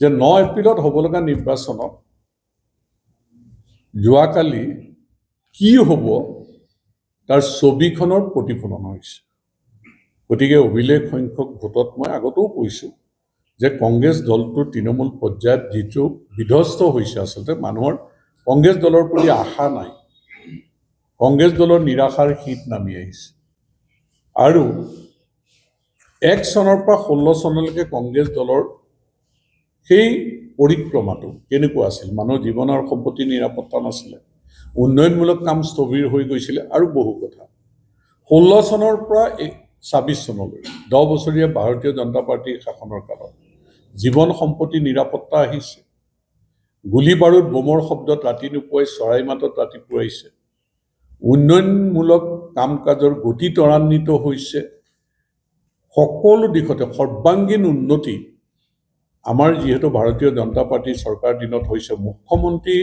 যে 9 এপ্ৰিলত হ'ব লগা নিৰ্বাচনত যোৱাকালি কি হ'ব তাৰ ছবিখনৰ প্ৰতিফলন হৈছে। গতিকে অভিলেখ সংখ্যক ভোটত মই আগতেও কৈছোঁ যে কংগ্ৰেছ দলটোৰ তৃণমূল পৰ্যায়ত যিটো বিধ্বস্ত হৈছে, আচলতে মানুহৰ কংগ্ৰেছ দলৰ প্ৰতি আশা নাই, কংগ্ৰেছ দলৰ নিৰাশাৰ শীত নামি আহিছে। আৰু 1 চনৰ পৰা 16 চনলৈকে কংগ্ৰেছ দলৰ সেই পৰিক্ৰমাটো কেনেকুৱা আছিল, মানুহৰ জীৱন আৰু সম্পত্তিৰ নিৰাপত্তা নাছিলে, উন্নয়নমূলক কাম স্থবিৰ হৈ গৈছিলে আৰু বহু কথা। 16 চনৰ পৰা 26 চনলৈ 10 বছৰীয়া ভাৰতীয় জনতা পাৰ্টীৰ শাসনৰ কালত জীৱন সম্পত্তি নিৰাপত্তা আহিছে, গুলী বাৰুদ বোমৰ শব্দত ৰাতি নোপোৱাই চৰাই মাতত ৰাতি পুৱাইছে, উন্নয়নমূলক কাম কাজৰ গতি ত্বৰান্বিত হৈছে, সকলো দিশতে সৰ্বাংগীন উন্নতি আমাৰ যিহেতু ভাৰতীয় জনতা পাৰ্টীৰ চৰকাৰ দিনত হৈছে। মুখ্যমন্ত্ৰী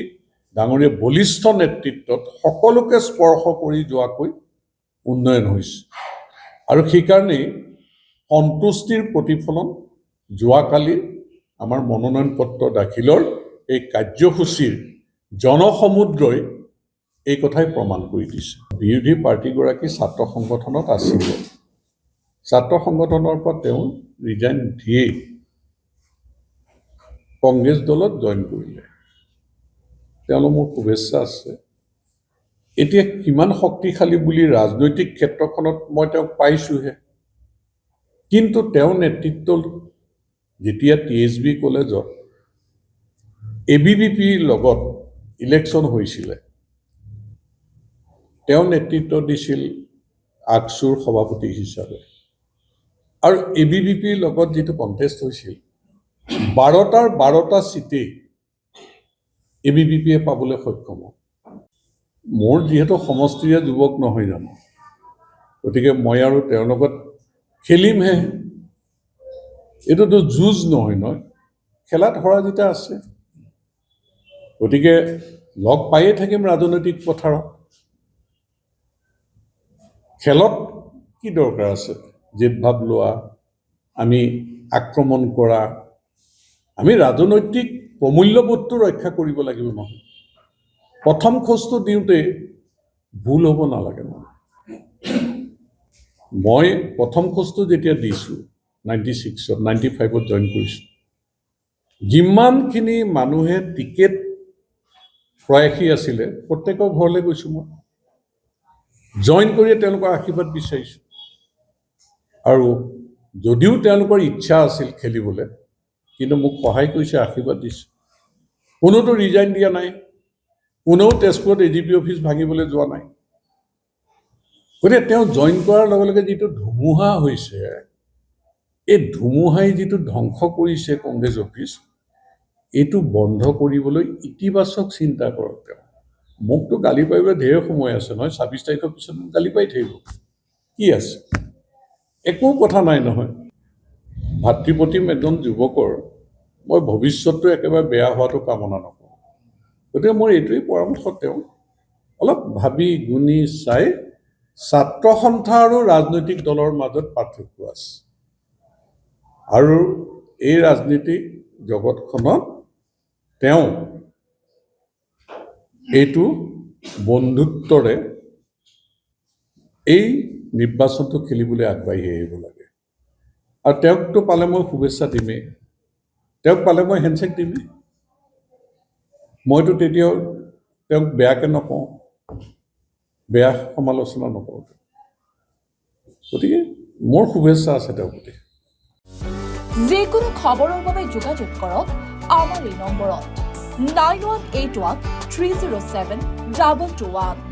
ডাঙৰীয়া বলিষ্ঠ নেতৃত্বত সকলোকে স্পৰ্শ কৰি যোৱাকৈ উন্নয়ন হৈছে। আৰু সেইকাৰণেই সন্তুষ্টিৰ প্ৰতিফলন যোৱাকালি আমাৰ মনোনয়ন পত্ৰ দাখিলৰ এই কাৰ্যসূচীৰ জনসমুদ্ৰই এই কথাই প্ৰমাণ কৰি দিছে। বিৰোধী পাৰ্টীগৰাকী ছাত্ৰ সংগঠনত আছিলে, ছাত্ৰ সংগঠনৰ পৰা তেওঁ ৰিজাইন দিয়ে কংগ্ৰেছ দলত জইন কৰিলে। তেওঁলোকৰ মোৰ শুভেচ্ছা আছে। এতিয়া কিমান শক্তিশালী বুলি ৰাজনৈতিক ক্ষেত্ৰখনত মই তেওঁক পাইছোঁহে, কিন্তু তেওঁৰ নেতৃত্বত যেতিয়া TSB কলেজত ABVPৰ লগত ইলেকশ্যন হৈছিলে, তেওঁ নেতৃত্ব দিছিল আকছুৰ সভাপতি হিচাপে। আৰু ABVPৰ লগত যিটো কণ্টেষ্ট হৈছিল, 12টাৰ 12টা চিটেই ABVPয়ে পাবলৈ সক্ষম হ'ল। মোৰ যিহেতু সমষ্টিৰে যুৱক নহয় জানো, গতিকে মই আৰু তেওঁৰ লগত খেলিমহে, এইটোতো যুঁজ নহয়, খেলাত হৰা জিতা আছে। গতিকে লগ পায়ে থাকিম ৰাজনৈতিক পথাৰত। খেলত কি দৰকাৰ আছে জেদভাৱ লোৱা, আমি আক্ৰমণ কৰা, আমি ৰাজনৈতিক প্ৰমূল্যবোধটো ৰক্ষা কৰিব লাগিব নহয়। প্ৰথম খোজটো দিওঁতে ভুল হ'ব নালাগে। মই প্ৰথম খোজটো যেতিয়া দিছোঁ 96ত 95ত জইন কৰিছোঁ, যিমানখিনি মানুহে টিকেট প্ৰয়াসী আছিলে প্ৰত্যেকৰ ঘৰলৈ গৈছোঁ। মই জইন কৰিয়ে তেওঁলোকৰ আশীৰ্বাদ বিচাৰিছোঁ। আৰু যদিও তেওঁলোকৰ ইচ্ছা আছিল খেলিবলৈ, কিন্তু মোক সহায় কৰিছে, আশীৰ্বাদ দিছে। কোনোতো ৰিজাইন দিয়া নাই, কোনেও তেজপুৰত AGP অফিচ ভাঙিবলৈ যোৱা নাই। গতিকে তেওঁ জইন কৰাৰ লগে লগে যিটো ধুমুহা হৈছে, এই ধুমুহাই যিটো ধ্বংস কৰিছে কংগ্ৰেছ অফিচ, এইটো বন্ধ কৰিবলৈ ইতিবাচক চিন্তা কৰক। তেওঁ মোকতো গালি পাৰিবলৈ ঢেৰ সময় আছে নহয়, 26 তাৰিখৰ পিছত গালি পাৰি থাকিব, কি আছে, একো কথা নাই নহয়। ভাতৃপ্ৰতিম এজন যুৱকৰ মই ভৱিষ্যতটো একেবাৰে বেয়া হোৱাটো কামনা নকৰোঁ। গতিকে মোৰ এইটোৱেই পৰামৰ্শ, তেওঁ অলপ ভাবি গুণি চাই, ছাত্ৰ সন্থা আৰু ৰাজনৈতিক দলৰ মাজত পাৰ্থক্য আছে, আৰু এই ৰাজনীতিক জগতখনত তেওঁ এইটো বন্ধুত্বৰে এই নিৰ্বাচনটো খেলিবলৈ আগবাঢ়ি আহিব লাগে। আৰু তেওঁকতো পালে মই শুভেচ্ছা দিমেই, তেওঁক পালে মই হেণ্ডশ্বেক দিমেই। মইতো তেতিয়াও তেওঁক বেয়াকৈ নকওঁ, বেয়া সমালোচনা নকৰোঁ। গতিকে মোৰ শুভেচ্ছা আছে তেওঁৰ প্ৰতি। যিকোনো খবৰৰ বাবে যোগাযোগ কৰক আমাৰ এই নম্বৰত 9181 307 2221।